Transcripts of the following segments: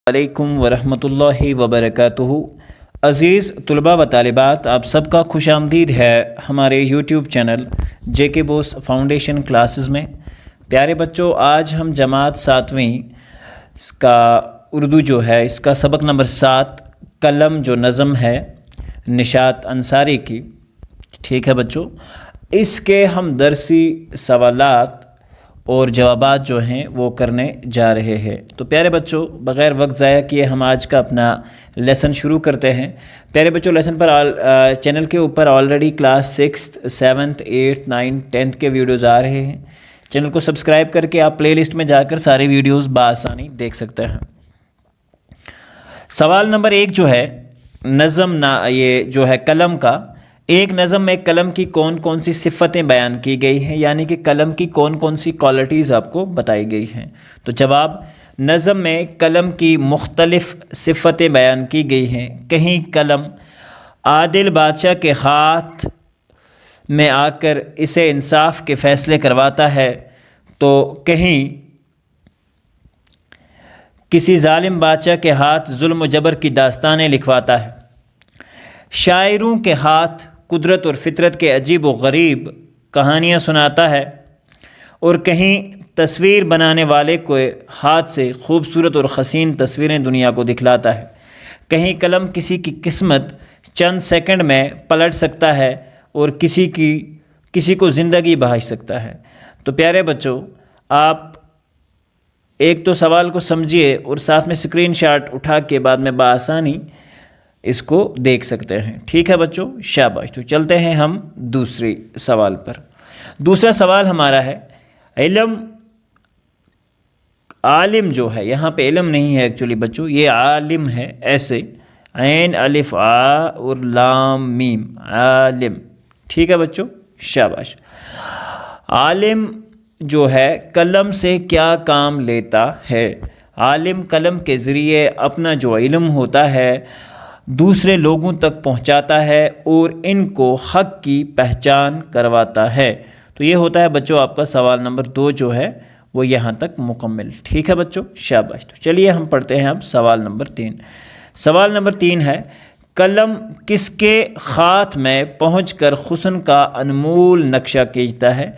علیکم ورحمۃ اللہ وبرکاتہ۔ عزیز طلباء و طالبات، آپ سب کا خوش آمدید ہے ہمارے یوٹیوب چینل جے کے بوس فاؤنڈیشن کلاسز میں۔ پیارے بچوں، آج ہم جماعت 7ویں اس کا اردو جو ہے اس کا سبق نمبر 7 قلم جو نظم ہے نشاط انصاری کی، ٹھیک ہے بچوں، اس کے ہم درسی سوالات اور جوابات جو ہیں وہ کرنے جا رہے ہیں۔ تو پیارے بچوں، بغیر وقت ضائع کیے ہم آج کا اپنا لیسن شروع کرتے ہیں۔ پیارے بچوں، لیسن پر چینل کے اوپر already class 6th 7th 8th 9th 10th کے ویڈیوز آ رہے ہیں۔ چینل کو سبسکرائب کر کے آپ پلے لسٹ میں جا کر سارے ویڈیوز بآسانی دیکھ سکتے ہیں۔ سوال نمبر 1 جو ہے نظم یہ جو ہے قلم کا، ایک نظم میں قلم کی کون کون سی صفتیں بیان کی گئی ہیں، یعنی کہ قلم کی کون کون سی کوالٹیز آپ کو بتائی گئی ہیں۔ تو جواب، نظم میں قلم کی مختلف صفتیں بیان کی گئی ہیں۔ کہیں قلم عادل بادشاہ کے ہاتھ میں آ کر اسے انصاف کے فیصلے کرواتا ہے، تو کہیں کسی ظالم بادشاہ کے ہاتھ ظلم و جبر کی داستانیں لکھواتا ہے۔ شاعروں کے ہاتھ قدرت اور فطرت کے عجیب و غریب کہانیاں سناتا ہے، اور کہیں تصویر بنانے والے کو ہاتھ سے خوبصورت اور حسین تصویریں دنیا کو دکھلاتا ہے۔ کہیں قلم کسی کی قسمت چند سیکنڈ میں پلٹ سکتا ہے اور کسی کو زندگی بخش سکتا ہے۔ تو پیارے بچوں، آپ ایک تو سوال کو سمجھیے اور ساتھ میں اسکرین شاٹ اٹھا کے بعد میں بآسانی اس کو دیکھ سکتے ہیں، ٹھیک ہے بچوں، شاباش۔ تو چلتے ہیں ہم دوسری سوال پر۔ دوسرا سوال ہمارا ہے، عالم جو ہے، یہاں پہ علم نہیں ہے ایکچولی بچوں، یہ عالم ہے، ایسے عین الف آ اور لام میم، عالم، ٹھیک ہے بچوں، شاباش۔ عالم جو ہے قلم سے کیا کام لیتا ہے؟ عالم قلم کے ذریعے اپنا جو علم ہوتا ہے دوسرے لوگوں تک پہنچاتا ہے اور ان کو حق کی پہچان کرواتا ہے۔ تو یہ ہوتا ہے بچوں آپ کا سوال نمبر 2 جو ہے وہ یہاں تک مکمل، ٹھیک ہے بچوں، شاباش۔ تو چلیے ہم پڑھتے ہیں اب سوال نمبر 3۔ سوال نمبر 3 ہے، قلم کس کے ہاتھ میں پہنچ کر حسن کا انمول نقشہ کھینچتا ہے؟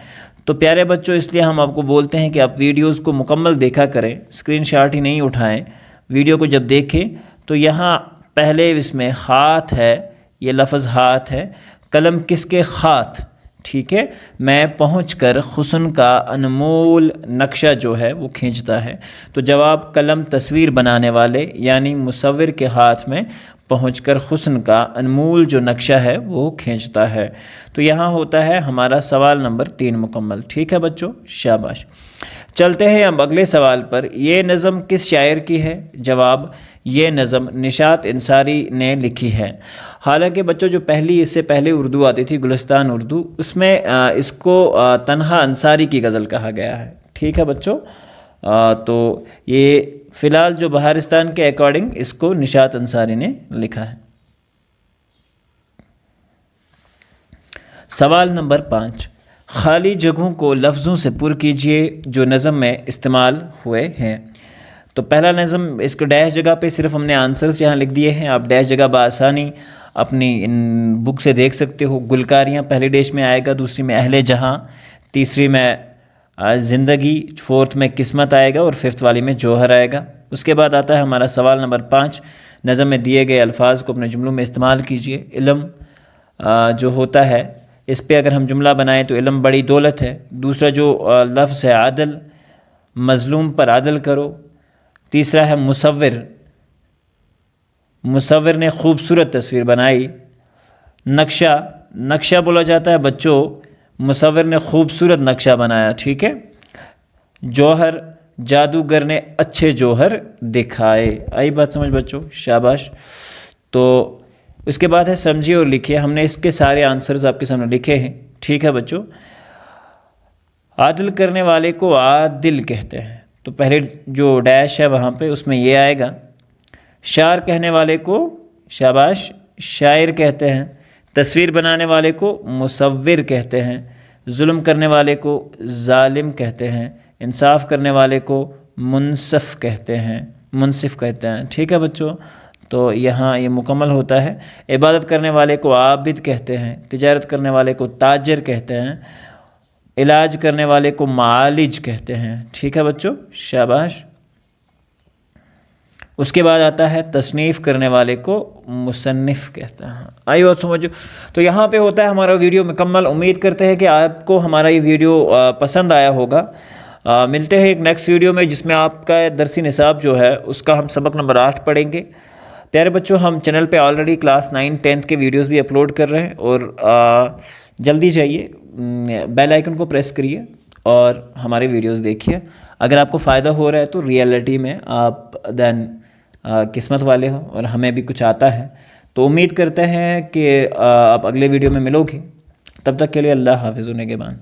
تو پیارے بچوں، اس لیے ہم آپ کو بولتے ہیں کہ آپ ویڈیوز کو مکمل دیکھا کریں، اسکرین شاٹ ہی نہیں اٹھائیں۔ ویڈیو کو جب دیکھیں تو یہاں پہلے اس میں ہاتھ ہے، یہ لفظ ہاتھ ہے، قلم کس کے ہاتھ، ٹھیک ہے، میں پہنچ کر حسن کا انمول نقشہ جو ہے وہ کھینچتا ہے۔ تو جواب، قلم تصویر بنانے والے یعنی مصور کے ہاتھ میں پہنچ کر حسن کا انمول جو نقشہ ہے وہ کھینچتا ہے۔ تو یہاں ہوتا ہے ہمارا سوال نمبر 3 مکمل، ٹھیک ہے بچوں، شاباش۔ چلتے ہیں اب اگلے سوال پر، یہ نظم کس شاعر کی ہے؟ جواب، یہ نظم نشاط انصاری نے لکھی ہے۔ حالانکہ بچوں جو اس سے پہلے اردو آتی تھی، گلستان اردو، اس میں اس کو تنہا انصاری کی غزل کہا گیا ہے، ٹھیک ہے بچوں۔ تو یہ فی الحال جو بہارستان کے اکارڈنگ اس کو نشاط انصاری نے لکھا ہے۔ سوال نمبر 5، خالی جگہوں کو لفظوں سے پر کیجئے جو نظم میں استعمال ہوئے ہیں۔ تو پہلا نظم، اس کو ڈیش جگہ پہ صرف ہم نے آنسرز یہاں لکھ دیے ہیں، آپ ڈیش جگہ بآسانی اپنی ان بک سے دیکھ سکتے ہو۔ گلکاریاں پہلے ڈیش میں آئے گا، دوسری میں اہل جہاں، تیسری میں زندگی، 4th میں قسمت آئے گا اور 5th والی میں جوہر آئے گا۔ اس کے بعد آتا ہے ہمارا سوال نمبر 5، نظم میں دیے گئے الفاظ کو اپنے جملوں میں استعمال کیجئے۔ علم جو ہوتا ہے اس پہ اگر ہم جملہ بنائیں تو علم بڑی دولت ہے۔ دوسرا جو لفظ ہے عادل، مظلوم پر عادل کرو۔ تیسرا ہے مصور نے خوبصورت تصویر بنائی۔ نقشہ بولا جاتا ہے بچوں، مصور نے خوبصورت نقشہ بنایا، ٹھیک ہے۔ جوہر، جادوگر نے اچھے جوہر دکھائے۔ آئی بات سمجھ بچوں، شاباش۔ تو اس کے بعد ہے سمجھیے اور لکھیے، ہم نے اس کے سارے آنسرز آپ کے سامنے لکھے ہیں، ٹھیک ہے بچوں۔ عادل کرنے والے کو عادل کہتے ہیں، تو پہلے جو ڈیش ہے وہاں پہ اس میں یہ آئے گا۔ شعر کہنے والے کو، شاباش، شاعر کہتے ہیں۔ تصویر بنانے والے کو مصور کہتے ہیں۔ ظلم کرنے والے کو ظالم کہتے ہیں۔ انصاف کرنے والے کو منصف کہتے ہیں، منصف کہتے ہیں، ٹھیک ہے بچوں. تو یہاں یہ مکمل ہوتا ہے. عبادت کرنے والے کو عابد کہتے ہیں، تجارت کرنے والے کو تاجر کہتے ہیں، علاج کرنے والے کو معالج کہتے ہیں، ٹھیک ہے بچوں، شاباش. اس کے بعد آتا ہے تصنیف کرنے والے کو مصنف کہتے ہیں. آئی بات سمجھو. تو یہاں پہ ہوتا ہے ہمارا ویڈیو مکمل. امید کرتے ہیں کہ آپ کو ہمارا یہ ویڈیو پسند آیا ہوگا. ملتے ہیں ایک نیکسٹ ویڈیو میں جس میں آپ کا درسی نصاب جو ہے اس کا ہم سبق نمبر 8 پڑھیں گے. پیارے بچوں، ہم چینل پہ آلریڈی کلاس 9 10 کے ویڈیوز بھی اپلوڈ کر رہے ہیں، اور جلدی جائیے بیل آئیکن کو پریس کریے اور ہمارے ویڈیوز دیکھیے. اگر آپ کو فائدہ ہو رہا ہے تو ریئلٹی میں آپ دین قسمت والے ہو اور ہمیں بھی کچھ آتا ہے. تو امید کرتے ہیں کہ آپ اگلے ویڈیو میں ملو گے. تب تک کے لیے اللہ حافظ و نگہبان.